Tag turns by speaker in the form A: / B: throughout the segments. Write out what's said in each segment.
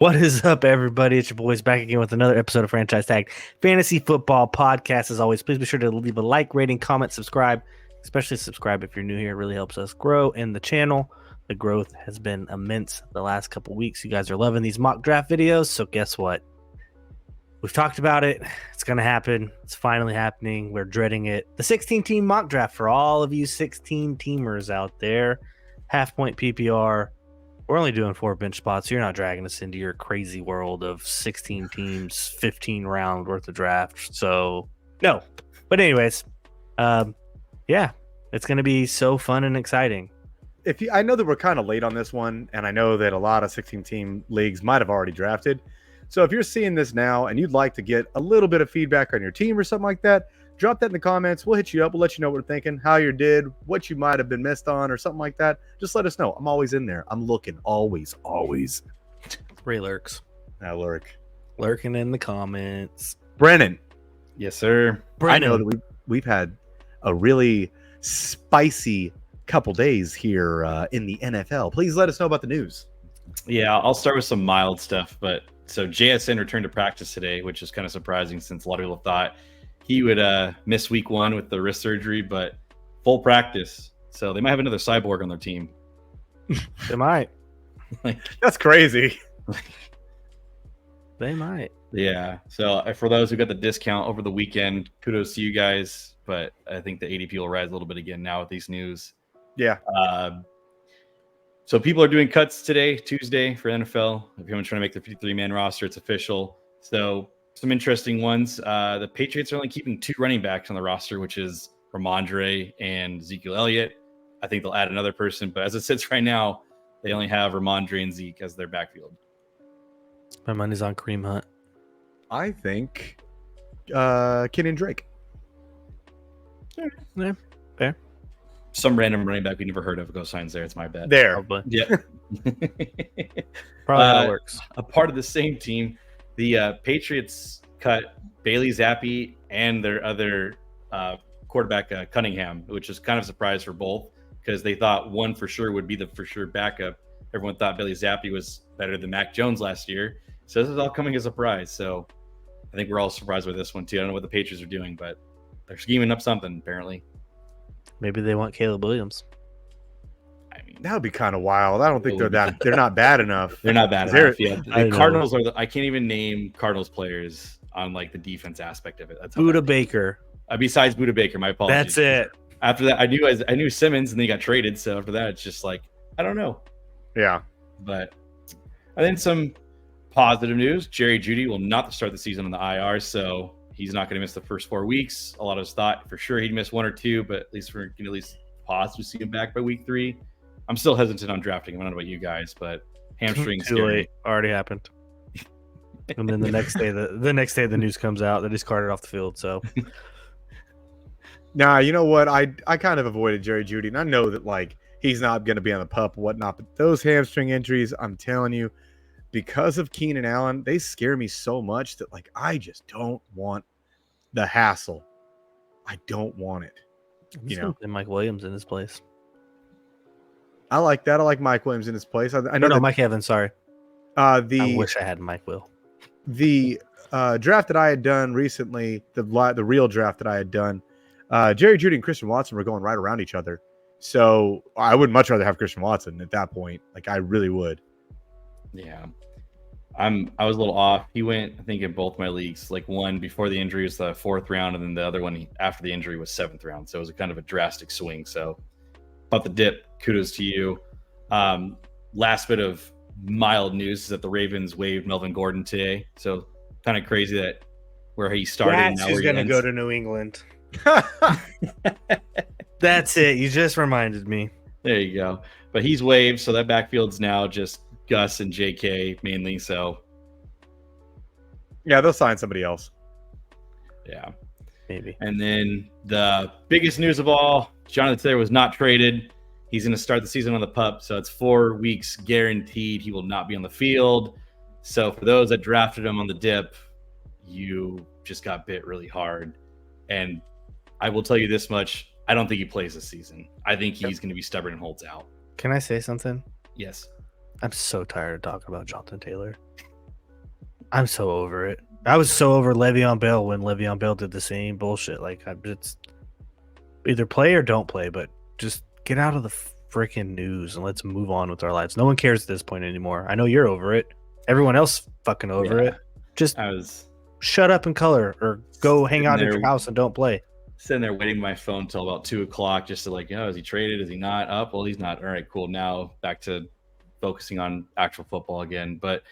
A: What is up, everybody? It's your boys back again with another episode of Franchise Tag Fantasy Football Podcast. As always, please be sure to leave a like, rating, comment, subscribe. Especially subscribe if you're new here. It really helps us grow in the channel. The growth has been immense the last couple weeks. You guys are loving these mock draft videos. So guess what? We've talked about it. It's going to happen. It's finally happening. We're dreading it. The 16-team mock draft for all of you 16-teamers out there. Half-point PPR. We're only doing 4 bench spots. You're not dragging us into your crazy world of 16 teams, 15 round worth of draft. So, no. But anyways, yeah, it's going to be so fun and exciting.
B: I know that we're kind of late on this one, and I know that a lot of 16-team leagues might have already drafted. So if you're seeing this now and you'd like to get a little bit of feedback on your team or something like that, drop that in the comments. We'll hit you up. We'll let you know what we're thinking, how you did, what you might have been missed on or something like that. Just let us know. I'm always in there. I'm looking. Always.
A: Ray lurks.
B: I lurk.
A: Lurking in the comments.
B: Brennan.
C: Yes, sir.
A: Brennan.
B: I know that we've had a really spicy couple days here in the NFL. Please let us know about the news.
C: Yeah, I'll start with some mild stuff. But so JSN returned to practice today, which is kind of surprising since a lot of people thought he would miss week 1 with the wrist surgery, but full practice. So they might have another cyborg on their team.
A: They might.
B: That's crazy.
A: They might.
C: Yeah. So for those who got the discount over the weekend, kudos to you guys. But I think the ADP will rise a little bit again now with these news.
B: Yeah.
C: So people are doing cuts today, Tuesday, for NFL. If anyone's trying to make the 53-man roster, it's official. So some interesting ones. The Patriots are only keeping 2 running backs on the roster, which is Ramondre and Ezekiel Elliott. I think they'll add another person, but as it sits right now, they only have Ramondre and Zeke as their backfield.
A: My money's on Kareem Hunt.
B: I think Kenyon Drake.
A: Yeah, fair.
C: Some random running back we never heard of goes signs there. It's my bet.
B: There.
A: Probably.
C: Yeah.
A: Probably how it works.
C: A part of the same team, the Patriots cut Bailey Zappi and their other quarterback, Cunningham, which is kind of a surprise for both because they thought one for sure would be the for sure backup. Everyone thought Bailey Zappi was better than Mac Jones last year. So this is all coming as a surprise. So I think we're all surprised with this one too. I don't know what the Patriots are doing, but they're scheming up something apparently.
A: Maybe they want Caleb Williams.
C: I mean,
B: That would be kind of wild. I don't think they're not bad enough.
C: they're not bad enough. Yeah,
A: I
C: the
A: know.
C: Cardinals are. I can't even name Cardinals players on like the defense aspect of it. That's how
A: Buda
C: bad.
A: Baker.
C: Besides Buda Baker, my apologies.
A: That's it.
C: After that, I knew Simmons, and then he got traded. So after that, it's just like I don't know.
B: Yeah.
C: But I think some positive news: Jerry Jeudy will not start the season on the IR, so he's not going to miss the first 4 weeks. A lot of us thought for sure he'd miss 1 or 2, but at least we're going to at least possibly see him back by week 3. I'm still hesitant on drafting him. I don't know about you guys, but hamstrings.
A: Too late. Already happened. And then the next day, the news comes out that he's carted off the field. So
B: Nah, you know what? I kind of avoided Jerry Jeudy, and I know that like he's not going to be on the pup and whatnot, but those hamstring injuries, I'm telling you, because of Keenan Allen, they scare me so much that like I just don't want the hassle. I don't want it.
A: and Mike Williams in his place.
B: I like that. I like Mike Williams in his place. I know
A: No,
B: that,
A: Mike Evans. Sorry. I wish I had Mike Will.
B: The draft that I had done recently, the real draft that I had done, Jerry Jeudy and Christian Watson were going right around each other. So I would much rather have Christian Watson at that point. Like I really would.
C: Yeah. I was a little off. He went, I think, in both my leagues. Like one before the injury was the 4th round, and then the other one after the injury was 7th round. So it was a kind of a drastic swing. So about the dip, kudos to you. Last bit of mild news is that the Ravens waived Melvin Gordon today. So kind of crazy that where he started.
A: That's who's going to go to New England. That's it. You just reminded me.
C: There you go. But he's waived, so that backfield's now just Gus and JK mainly. So
B: Yeah, they'll sign somebody else.
C: yeah,
A: Maybe.
C: and then the biggest news of all, Jonathan Taylor was not traded. He's going to start the season on the pup, so it's 4 weeks guaranteed he will not be on the field. So for those that drafted him on the dip, you just got bit really hard. And I will tell you this much, I don't think he plays this season. I think he's going to be stubborn and holds out.
A: Can I say something?
C: Yes.
A: I'm so tired of talking about Jonathan Taylor. I'm so over it. I was so over Le'Veon Bell when Le'Veon Bell did the same bullshit. Like, it's either play or don't play, but just get out of the freaking news and let's move on with our lives. No one cares at this point anymore. I know you're over it. Everyone else fucking over it. Just shut up and color or go hang out at your house and don't play.
C: Sitting there waiting my phone till about 2:00 just to is he traded? Is he not up? Well, he's not. All right, cool. Now back to focusing on actual football again. But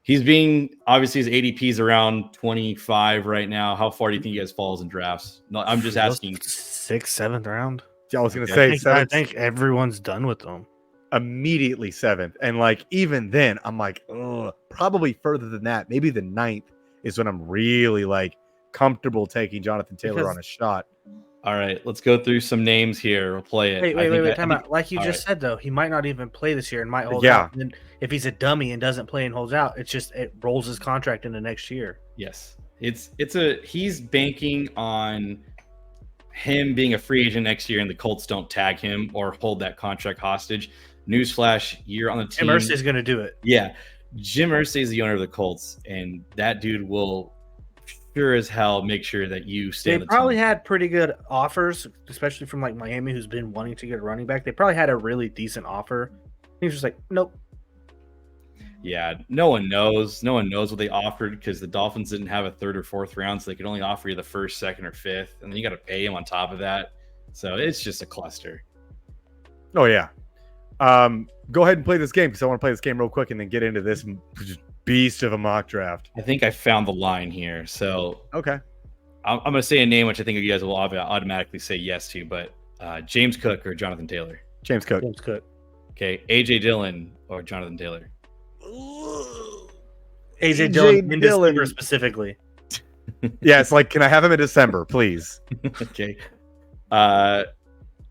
C: he's being obviously his ADP is around 25 right now. How far do you think he guys falls in drafts? No, I'm just asking.
A: 6th, 7th round.
B: I was gonna say
A: I think everyone's done with them.
B: Immediately 7th, and like even then, I'm like, probably further than that. Maybe the 9th is when I'm really like comfortable taking Jonathan Taylor on a shot.
C: All right, let's go through some names here. We'll play it.
A: Wait, time out. Like you just said, though, he might not even play this year and might hold out. And if he's a dummy and doesn't play and holds out, it rolls his contract into next year.
C: Yes, he's banking on him being a free agent next year, and the Colts don't tag him or hold that contract hostage. Newsflash: you're on the team.
A: Jim Irsay's going to do it.
C: Yeah, Jim Irsay is the owner of the Colts, and that dude will sure as hell make sure that you stay.
A: They probably had pretty good offers, especially from like Miami, who's been wanting to get a running back. They probably had a really decent offer. He was just like, nope.
C: Yeah, no one knows. No one knows what they offered because the Dolphins didn't have a 3rd or 4th round, so they could only offer you the 1st, 2nd, or 5th, and then you got to pay him on top of that. So it's just a cluster.
B: Oh yeah. Go ahead and play this game because I want to play this game real quick and then get into this beast of a mock draft.
C: I think I found the line here. So
B: okay,
C: I'm going to say a name which I think you guys will automatically say yes to, but James Cook or Jonathan Taylor?
B: James Cook.
C: Okay, AJ Dillon or Jonathan Taylor?
A: AJ Dillon in December specifically.
B: Yeah, it's like, can I have him in December, please?
C: Okay.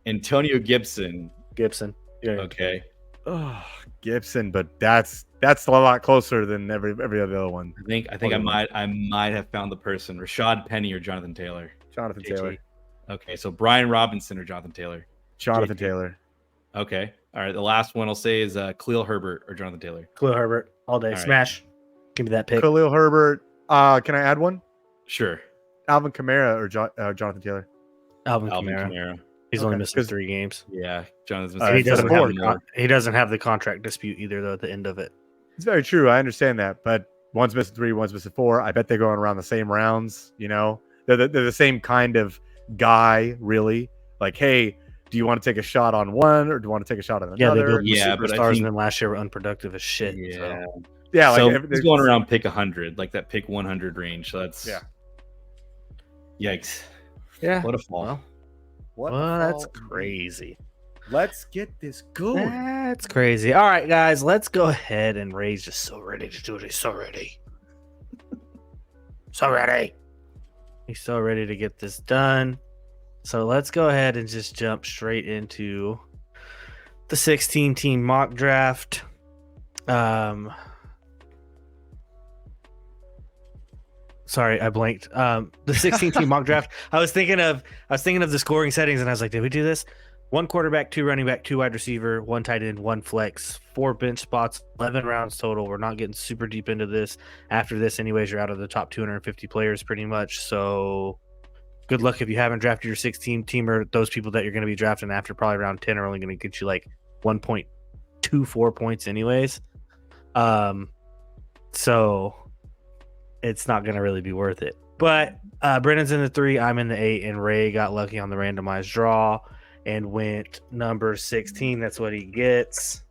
C: Antonio Gibson.
A: Yeah.
C: Okay.
B: Oh, Gibson, but that's a lot closer than every other one.
C: I think I might have found the person. Rashad Penny or Jonathan Taylor?
B: Jonathan Taylor.
C: Okay, so Brian Robinson or Jonathan Taylor?
B: Jonathan Taylor.
C: Okay. All right. The last one I'll say is Khalil Herbert or Jonathan Taylor?
A: Khalil Herbert all day. All Smash. Right. Give me that pick.
B: Khalil Herbert. Can I add one?
C: Sure.
B: Alvin Kamara or Jonathan Taylor?
A: Alvin Kamara. He's only missing 3 games.
C: Yeah, Jonathan's missing.
A: He doesn't have the contract dispute either, though. At the end of it,
B: it's very true. I understand that, but one's missing 3, one's missing 4. I bet they're going around the same rounds. You know, they're the same kind of guy, really. Like, hey, do you want to take a shot on one, or do you want to take a shot on another?
A: But superstars, and then last year were unproductive as shit.
C: Yeah,
A: so.
B: Yeah.
C: So
B: like
C: he's going around pick 100, like that pick 100 range. So that's Yikes!
A: Yeah,
C: what a fall.
A: Well, that's crazy.
B: Let's get this going.
A: That's crazy. All right, guys, let's go ahead and Ray's just so ready to do this. So ready. He's so ready to get this done. So let's go ahead and just jump straight into the 16-team mock draft. Sorry, I blanked. The 16-team mock draft. I was thinking of the scoring settings, and I was like, did we do this? 1 quarterback, 2 running back, 2 wide receiver, 1 tight end, 1 flex, 4 bench spots, 11 rounds total. We're not getting super deep into this. After this, anyways, you're out of the top 250 players pretty much. So good luck if you haven't drafted your 16-teamer. Those people that you're going to be drafting after probably round 10 are only going to get you like 1.24 points anyways. So it's not going to really be worth it. But Brennan's in the 3, I'm in the 8, and Ray got lucky on the randomized draw and went number 16. That's what he gets.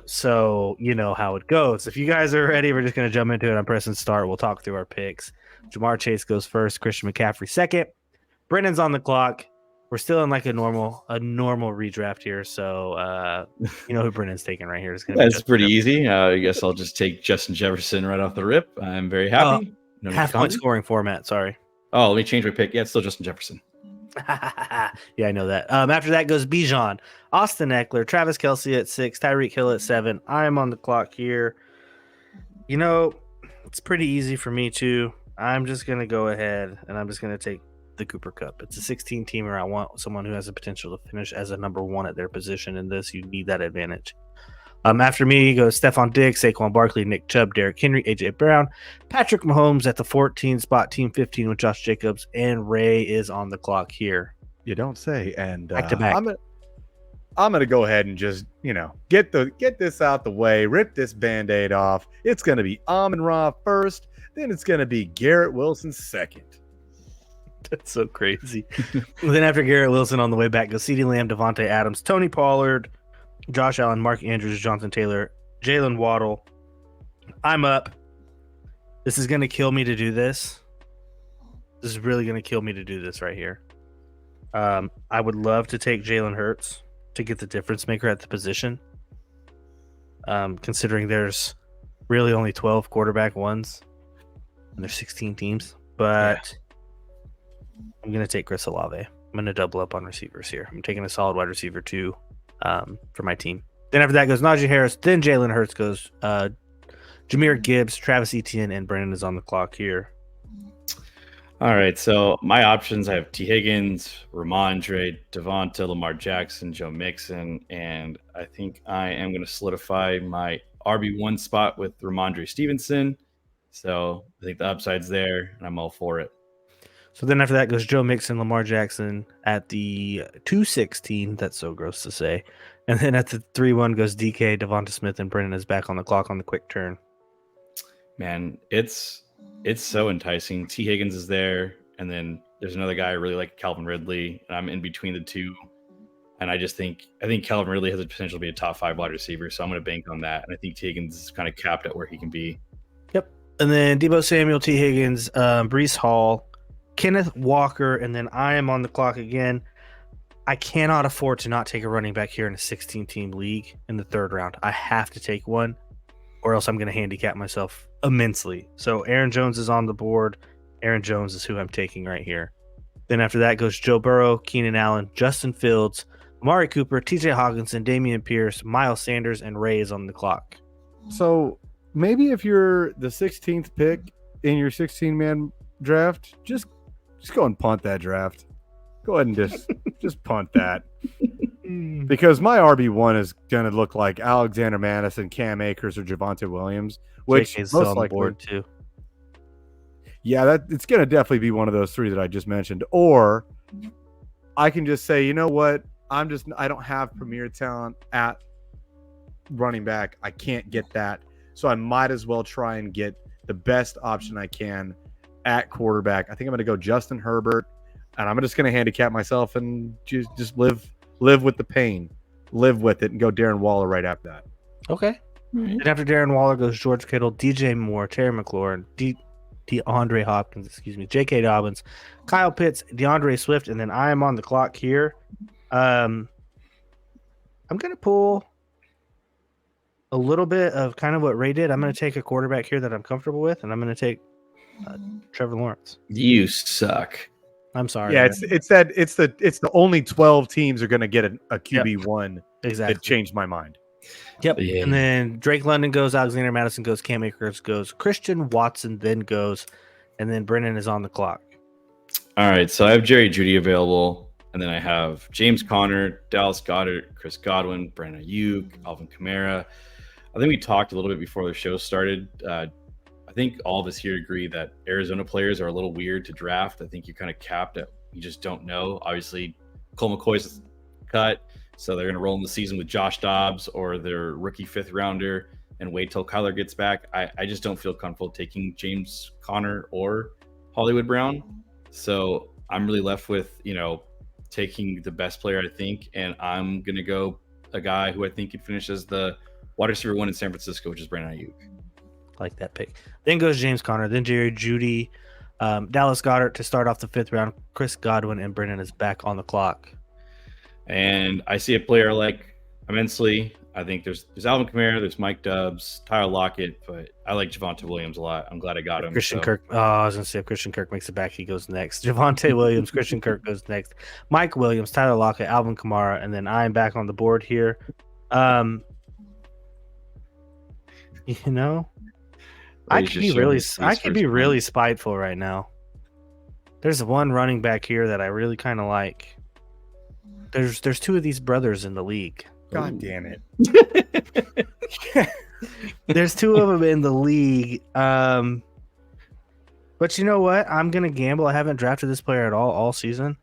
A: So you know how it goes. If you guys are ready, we're just going to jump into it. I'm pressing start. We'll talk through our picks. Jamar Chase goes first. Christian McCaffrey second. Brennan's on the clock. We're still in like a normal redraft here. So you know who Brennan's taking right here.
C: That's pretty easy. I guess I'll just take Justin Jefferson right off the rip. I'm very happy.
A: Half-point scoring format. Sorry.
C: Oh, let me change my pick. Yeah, it's still Justin Jefferson.
A: Yeah, I know that. After that goes Bijan, Austin Eckler, Travis Kelce at 6, Tyreek Hill at 7. I'm on the clock here. You know, it's pretty easy for me too. I'm just going to go ahead and I'm just going to take the Cooper Kupp. It's a 16-teamer. I want someone who has the potential to finish as a number 1 at their position in this. You need that advantage. After me goes Stephon Diggs, Saquon Barkley, Nick Chubb, Derrick Henry, AJ Brown, Patrick Mahomes at the 14 spot, team 15 with Josh Jacobs, and Ray is on the clock here.
B: You don't say. And
A: Back to back.
B: I'm gonna go ahead and just get this out the way, rip this Band-Aid off. It's gonna be Amon-Ra first, then it's gonna be Garrett Wilson second.
A: That's so crazy. Then after Garrett Wilson on the way back goes CeeDee Lamb, Devontae Adams, Tony Pollard, Josh Allen, Mark Andrews, Jonathan Taylor, Jalen Waddle. I'm up. This is gonna kill me to do this. This is really gonna kill me to do this right here. I would love to take Jalen Hurts to get the difference maker at the position. Considering there's really only 12 quarterback ones and there's 16 teams, but I'm going to take Chris Olave. I'm going to double up on receivers here. I'm taking a solid wide receiver too for my team. Then after that goes Najee Harris. Then Jalen Hurts goes Jahmyr Gibbs, Travis Etienne, and Brandon is on the clock here.
C: All right, so my options, I have T. Higgins, Ramondre, Devonta, Lamar Jackson, Joe Mixon, and I think I am going to solidify my RB1 spot with Ramondre Stevenson. So I think the upside's there, and I'm all for it.
A: So then after that goes Joe Mixon, Lamar Jackson at the 216. That's so gross to say. And then at the 3-1 goes DK, Devonta Smith, and Brennan is back on the clock on the quick turn.
C: Man, it's so enticing. T. Higgins is there, and then there's another guy I really like, Calvin Ridley, and I'm in between the two. And I think Calvin Ridley has the potential to be a top 5 wide receiver, so I'm going to bank on that. And I think T. Higgins is kind of capped at where he can be.
A: Yep. And then Deebo Samuel, T. Higgins, Breece Hall, Kenneth Walker, and then I am on the clock again. I cannot afford to not take a running back here in a 16-team league in the third round. I have to take one, or else I'm going to handicap myself immensely. So Aaron Jones is on the board. Aaron Jones is who I'm taking right here. Then after that goes Joe Burrow, Keenan Allen, Justin Fields, Amari Cooper, TJ Hawkinson, Damian Pierce, Miles Sanders, and Ray is on the clock.
B: So maybe if you're the 16th pick in your 16-man draft, just go and punt that draft. Go ahead and just punt that. Because my RB1 is going to look like Alexander Madison, Cam Akers, or Javonte Williams, which
A: JK's
B: most
A: on
B: likely,
A: the board too.
B: Yeah, it's going to definitely be one of those three that I just mentioned. Or I can just say, you know what? I don't have premier talent at running back. I can't get that. So I might as well try and get the best option I can at quarterback. I think I'm going to go Justin Herbert, and I'm just going to handicap myself and just live with the pain, live with it, and go Darren Waller right after that.
A: Okay. Mm-hmm. And after Darren Waller goes George Kittle, DJ Moore, Terry McLaurin, DeAndre Hopkins, J.K. Dobbins, Kyle Pitts, DeAndre Swift, and then I am on the clock here. I'm going to pull a little bit of kind of what Ray did. I'm going to take a quarterback here that I'm comfortable with, and I'm going to take Trevor Lawrence.
C: You suck.
A: I'm sorry.
B: Yeah, it's the only 12 teams are going to get a QB1.
A: Exactly.
B: That changed my mind.
A: Yep. Yeah. And then Drake London goes, Alexander Madison goes, Cam Akers goes, Christian Watson then goes, and then Brennan is on the clock.
C: All right, so I have Jerry Jeudy available, and then I have James Conner, Dallas Goedert, Chris Godwin, Brandon Ayuk, Alvin Kamara. I think we talked a little bit before the show started. I think all of us here agree that Arizona players are a little weird to draft. I think you're kind of capped at, you just don't know. Obviously, Cole McCoy's cut, so they're going to roll in the season with Josh Dobbs or their rookie 5th rounder and wait till Kyler gets back. I just don't feel comfortable taking James Conner or Hollywood Brown. So I'm really left with, taking the best player, I think, and I'm going to go a guy who I think could finish as the wide receiver 1 in San Francisco, which is Brandon Ayuk.
A: Like that pick. Then goes James Conner, then Jerry Jeudy, Dallas Goedert to start off the 5th round, Chris Godwin, and Brennan is back on the clock.
C: And I see a player like immensely. I think there's Alvin Kamara, there's Mike Dobbs, Tyler Lockett, but I like Javonte Williams a lot. I'm glad I got him.
A: Christian Kirk. Oh, I was going to say if Christian Kirk makes it back, he goes next. Javonte Williams, Christian Kirk goes next. Mike Williams, Tyler Lockett, Alvin Kamara, and then I'm back on the board here. I could be really spiteful right now. There's one running back here that I really kind of like. There's 2 of these brothers in the league.
B: God damn it.
A: There's two of them in the league. But you know what? I'm gonna gamble. I haven't drafted this player at all season.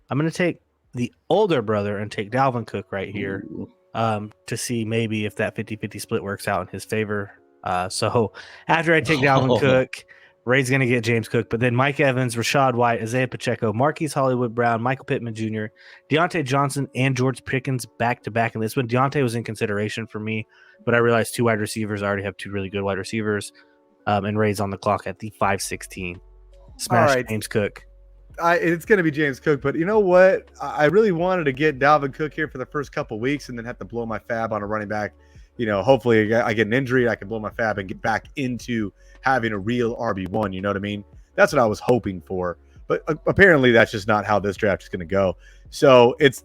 A: I'm gonna take the older brother and take Dalvin Cook right here.
C: Ooh.
A: To see maybe if that 50-50 split works out in his favor. So after I take Dalvin Cook, Ray's going to get James Cook, but then Mike Evans, Rashad White, Isaiah Pacheco, Marquise Hollywood Brown, Michael Pittman Jr., Deontay Johnson, and George Pickens back-to-back in this one. Deontay was in consideration for me, but I realized two wide receivers. I already have two really good wide receivers, and Ray's on the clock at the 5:16. Smash
B: right.
A: James Cook.
B: It's going to be James Cook, but you know what? I really wanted to get Dalvin Cook here for the first couple weeks and then have to blow my fab on a running back. You know, hopefully I get an injury, I can blow my fab and get back into having a real RB1. You know what I mean? That's what I was hoping for. But apparently that's just not how this draft is going to go. So it's,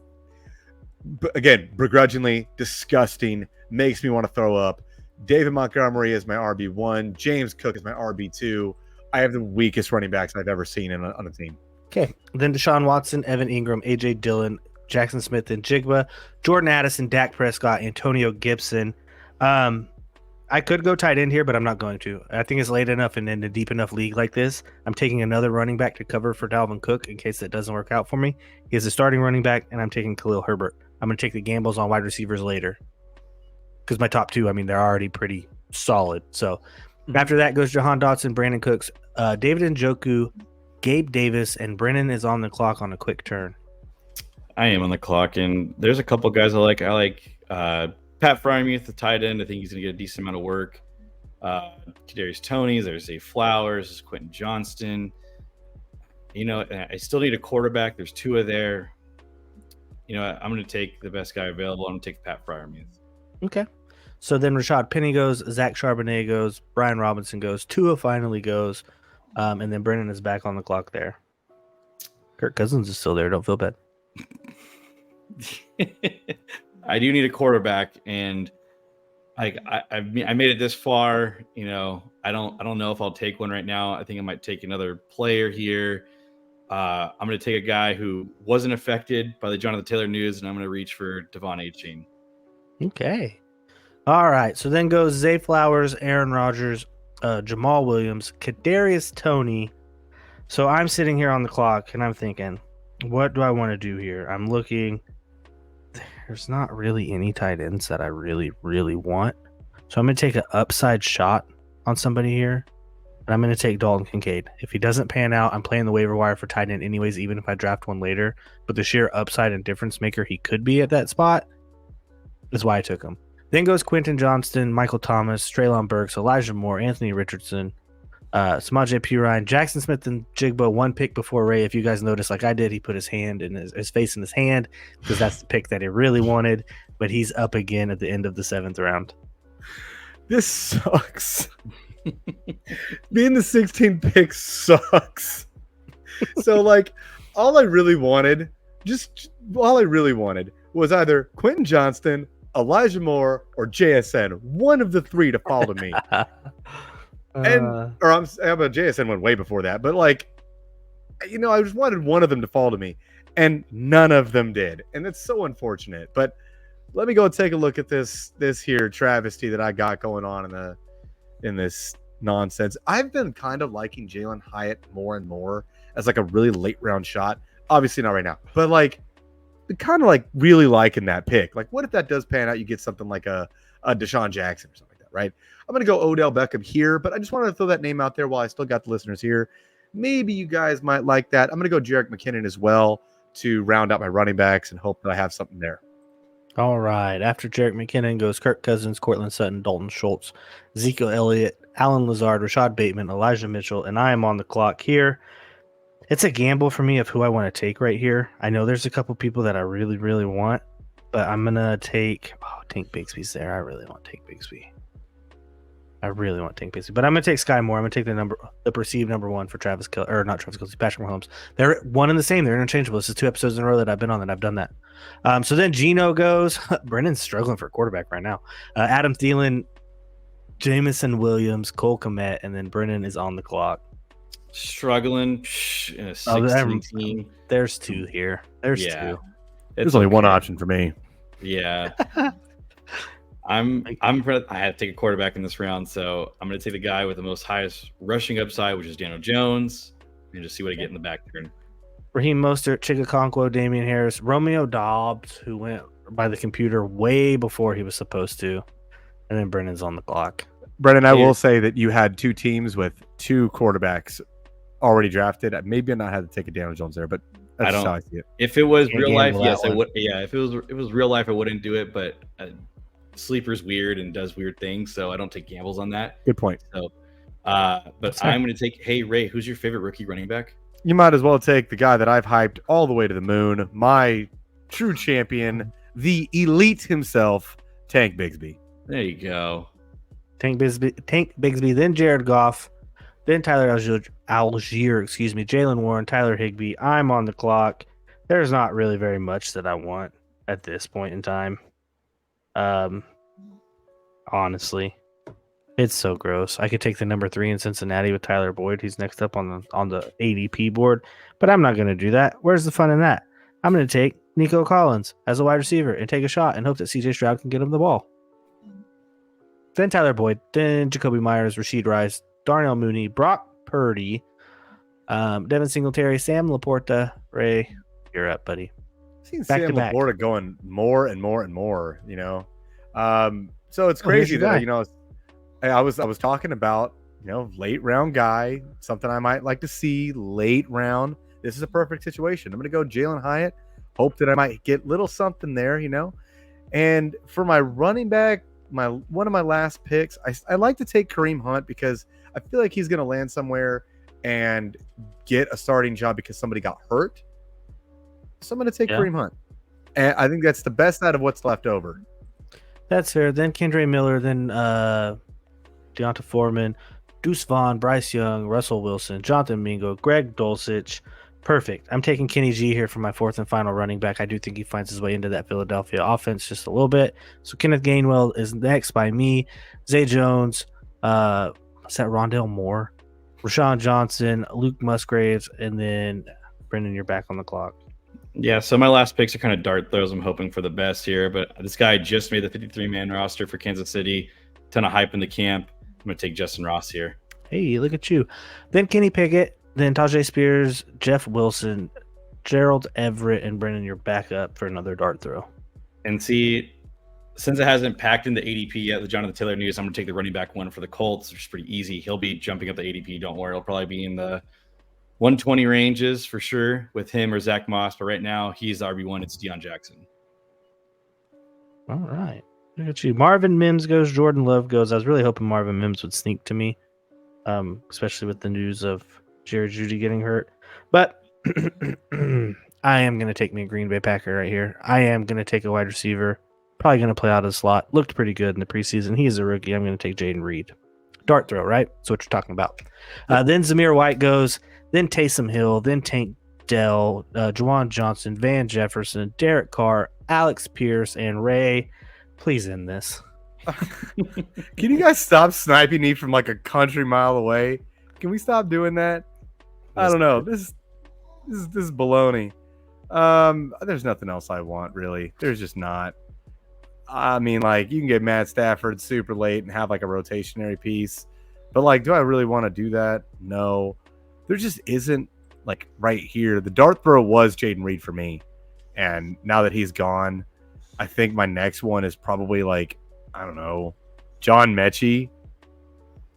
B: again, begrudgingly disgusting, makes me want to throw up. David Montgomery is my RB1. James Cook is my RB2. I have the weakest running backs I've ever seen on a team.
A: Okay, then Deshaun Watson, Evan Ingram, A.J. Dillon, Jackson Smith and Jigba, Jordan Addison, Dak Prescott, Antonio Gibson. I could go tight end here, but I'm not going to. I think it's late enough and in a deep enough league like this. I'm taking another running back to cover for Dalvin Cook in case that doesn't work out for me. He is a starting running back, and I'm taking Khalil Herbert. I'm going to take the gambles on wide receivers later because my top two, I mean, they're already pretty solid. So after that goes Jahan Dotson, Brandon Cooks, David Njoku, Gabe Davis, and Brennan is on the clock on a quick turn.
C: I am on the clock, and there's a couple guys I like. I like Pat Freiermuth, the tight end. I think he's going to get a decent amount of work. Kadarius Toney, there's Zay Flowers, there's Quentin Johnston. You know, I still need a quarterback. There's Tua there. You know, I'm going to take the best guy available. I'm going to take Pat Freiermuth.
A: Okay. So then Rashad Penny goes, Zach Charbonnet goes, Brian Robinson goes, Tua finally goes, and then Brennan is back on the clock there. Kirk Cousins is still there. Don't feel bad.
C: I do need a quarterback, and I made it this far. You know, I don't know if I'll take one right now. I think I might take another player here. I'm going to take a guy who wasn't affected by the Jonathan Taylor news, and I'm going to reach for Devon Achane.
A: Okay. All right. So then goes Zay Flowers, Aaron Rodgers, Jamal Williams, Kadarius Toney. So I'm sitting here on the clock, and I'm thinking, what do I want to do here? I'm looking. There's not really any tight ends that I really, really want. So I'm going to take an upside shot on somebody here. And I'm going to take Dalton Kincaid. If he doesn't pan out, I'm playing the waiver wire for tight end anyways, even if I draft one later. But the sheer upside and difference maker he could be at that spot is why I took him. Then goes Quentin Johnston, Michael Thomas, Treylon Burks, Elijah Moore, Anthony Richardson, Samaje Perine, Jackson Smith, and Jigba. One pick before Ray. If you guys noticed, like I did, he put his hand in his face in his hand because that's the pick that he really wanted. But he's up again at the end of the 7th round.
B: This sucks. Being the 16th pick sucks. So, like, all I really wanted was either Quentin Johnston, Elijah Moore, or JSN. One of the three to fall to me. I'm a JSN one way before that, but like, you know, I just wanted one of them to fall to me, and none of them did, and it's so unfortunate. But let me go take a look at this here travesty that I got going on in this nonsense. I've been kind of liking Jalen Hyatt more and more as like a really late round shot. Obviously not right now, but like kind of like really liking that pick. Like, what if that does pan out? You get something like a Deshaun Jackson or something like that, right? I'm going to go Odell Beckham here, but I just wanted to throw that name out there while I still got the listeners here. Maybe you guys might like that. I'm going to go Jerick McKinnon as well to round out my running backs and hope that I have something there.
A: All right. After Jerick McKinnon goes Kirk Cousins, Cortland Sutton, Dalton Schultz, Ezekiel Elliott, Alan Lazard, Rashad Bateman, Elijah Mitchell, and I am on the clock here. It's a gamble for me of who I want to take right here. I know there's a couple people that I really, really want, but I'm going to take Tank Bigsby's there. I really want Tank Bigsby. But I'm going to take Sky Moore. I'm going to take the perceived number one for Patrick Mahomes. They're one and the same. They're interchangeable. This is 2 episodes in a row that I've been on that I've done that. So then Geno goes. Brennan's struggling for quarterback right now. Adam Thielen, Jameson Williams, Cole Kmet, and then Brennan is on the clock.
C: Struggling in a 16 team.
A: There's 2 here. There's 2.
B: There's only one option for me.
C: Yeah. I had to take a quarterback in this round, so I'm going to take the guy with the most highest rushing upside, which is Daniel Jones, and just see what I get in the back turn.
A: Raheem Mostert, Chigakonkwo, Damian Harris, Romeo Dobbs, who went by the computer way before he was supposed to, and then Brennan's on the clock.
B: Brennan, I will say that you had two teams with two quarterbacks already drafted. Maybe I not had to take a Daniel Jones there, but that's how I see it.
C: If it was real life, yes, I would. Yeah, if it was real life, I wouldn't do it. But Sleeper's weird and does weird things, so I don't take gambles on that.
B: Good point.
C: So, but I'm going to take. Hey Ray, who's your favorite rookie running back?
B: You might as well take the guy that I've hyped all the way to the moon, my true champion, the elite himself, Tank Bigsby.
C: There you go.
A: Tank Bigsby, then Jared Goff, then Tyler Algier, Jalen Warren, Tyler Higbee. I'm on the clock. There's not really very much that I want at this point in time. Honestly, it's so gross. I could take the number 3 in Cincinnati with Tyler Boyd. He's next up on the ADP board, but I'm not going to do that. Where's the fun in that? I'm going to take Nico Collins as a wide receiver and take a shot and hope that CJ Stroud can get him the ball. Then Tyler Boyd, then Jacoby Myers, Rashid Rice, Darnell Mooney, Brock Purdy, Devin Singletary, Sam Laporta. Ray, you're up, buddy.
B: I've seen Sam Laporta going more and more and more, So it's crazy that, I was talking about, late round guy, something I might like to see late round. This is a perfect situation. I'm going to go Jalen Hyatt, hope that I might get little something there, And for my running back, one of my last picks, I like to take Kareem Hunt because I feel like he's going to land somewhere and get a starting job because somebody got hurt. So I'm going to take Kareem Hunt. And I think that's the best out of what's left over.
A: That's fair. Then Kendre Miller, then Deonta Foreman, Deuce Vaughn, Bryce Young, Russell Wilson, Jonathan Mingo, Greg Dulcich. Perfect. I'm taking Kenny G here for my 4th and final running back. I do think he finds his way into that Philadelphia offense just a little bit. So Kenneth Gainwell is next by me. Zay Jones, is that Rondell Moore? Rashawn Johnson, Luke Musgraves, and then Brendan, you're back on the clock.
C: Yeah, so my last picks are kind of dart throws. I'm hoping for the best here, but this guy just made the 53-man roster for Kansas City. Ton of hype in the camp. I'm going to take Justin Ross here.
A: Hey, look at you. Then Kenny Pickett, then Tajay Spears, Jeff Wilson, Gerald Everett, and Brendan, you're back up for another dart throw.
C: And see, since it hasn't packed in the ADP yet, the Jonathan Taylor news, I'm going to take the running back one for the Colts, which is pretty easy. He'll be jumping up the ADP. Don't worry. He'll probably be in the 120 ranges for sure with him or Zach Moss. But right now, he's the RB1. It's Deion Jackson.
A: All right. Look at you. Marvin Mims goes. Jordan Love goes. I was really hoping Marvin Mims would sneak to me, especially with the news of Jerry Jeudy getting hurt. But I am going to take me a Green Bay Packer right here. I am going to take a wide receiver. Probably going to play out of the slot. Looked pretty good in the preseason. He is a rookie. I'm going to take Jaden Reed. Dart throw, right? That's what you're talking about. Then Zamir White goes. Then Taysom Hill. Then Tank Dell. Juwan Johnson. Van Jefferson. Derek Carr. Alex Pierce. And Ray. Please end this.
B: Can you guys stop sniping me from like a country mile away? Can we stop doing that? I don't know. This is baloney. There's nothing else I want, really. There's just not. I mean, like, you can get Matt Stafford super late and have like a rotationary piece. But like, do I really want to do that? No. There just isn't, like, right here. The dart throw was Jaden Reed for me. And now that he's gone, I think my next one is probably like, I don't know, John Mechie.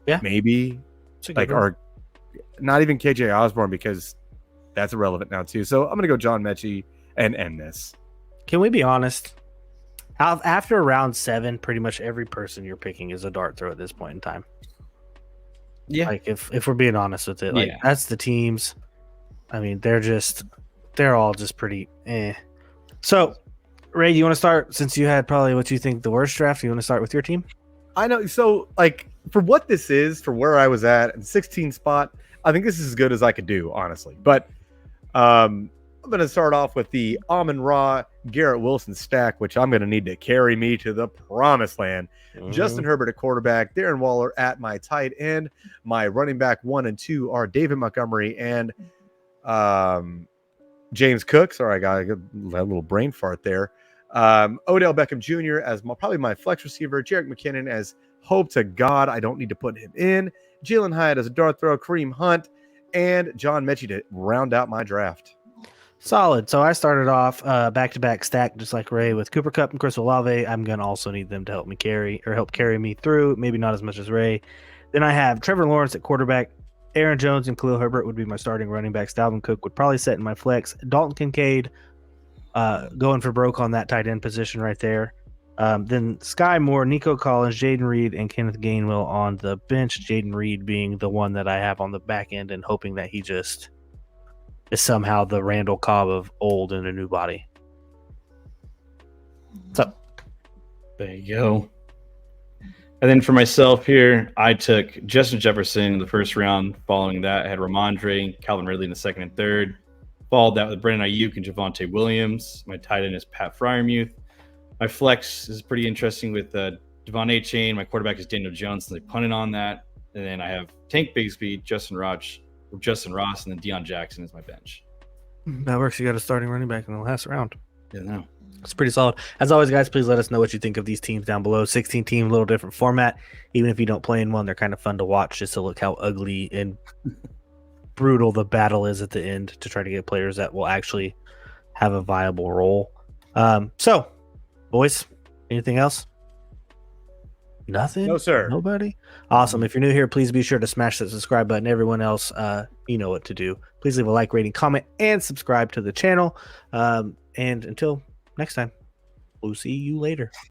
A: Yeah.
B: Maybe. Like, or not even KJ Osborne, because that's irrelevant now too. So I'm going to go John Mechie and end this.
A: Can we be honest? After round 7, pretty much every person you're picking is a dart throw at this point in time.
C: Yeah.
A: Like, if we're being honest with it, like, that's the teams. I mean, they're all just pretty So, Ray, you want to start, since you had probably what you think the worst draft? You want to start with your team?
B: I know. So, like, for what this is, for where I was at, 16 spot, I think this is as good as I could do, honestly. But I'm going to start off with the Amon-Ra Garrett Wilson stack, which I'm going to need to carry me to the promised land. Mm-hmm. Justin Herbert at quarterback, Darren Waller at my tight end. My running back 1 and 2 are David Montgomery and James Cook. Sorry, I got a little brain fart there. Odell Beckham Jr. as probably my flex receiver. Jerick McKinnon as hope to God I don't need to put him in. Jalen Hyatt as a dart throw. Kareem Hunt and John Mechie to round out my draft.
A: Solid. So I started off back-to-back stack, just like Ray, with Cooper Kupp and Chris Olave. I'm going to also need them to help carry me through. Maybe not as much as Ray. Then I have Trevor Lawrence at quarterback. Aaron Jones and Khalil Herbert would be my starting running backs. Dalvin Cook would probably set in my flex. Dalton Kincaid going for broke on that tight end position right there. Then Sky Moore, Nico Collins, Jaden Reed, and Kenneth Gainwell on the bench. Jaden Reed being the one that I have on the back end and hoping that he just is somehow the Randall Cobb of old in a new body. What's up?
C: There you go. And then for myself here, I took Justin Jefferson in the first round. Following that, I had Ramondre, Calvin Ridley in the second and third. Followed that with Brandon Ayuk and Javonte Williams. My tight end is Pat Freiermuth. My flex is pretty interesting with Devon A-Chain. My quarterback is Daniel Jones, and they punted on that. And then I have Tank Bigsby, Justin Ross, and then Deion Jackson is my bench.
A: That works. You got a starting running back in the last round.
C: Yeah, no.
A: It's pretty solid. As always, guys, please let us know what you think of these teams down below. 16 team, a little different format. Even if you don't play in one, they're kind of fun to watch just to look how ugly and brutal the battle is at the end to try to get players that will actually have a viable role. So, boys, anything else? Nothing?
B: No, sir.
A: Nobody? Awesome. If you're new here, please be sure to smash that subscribe button. Everyone else, you know what to do. Please leave a like, rating, comment, and subscribe to the channel. And until next time, we'll see you later.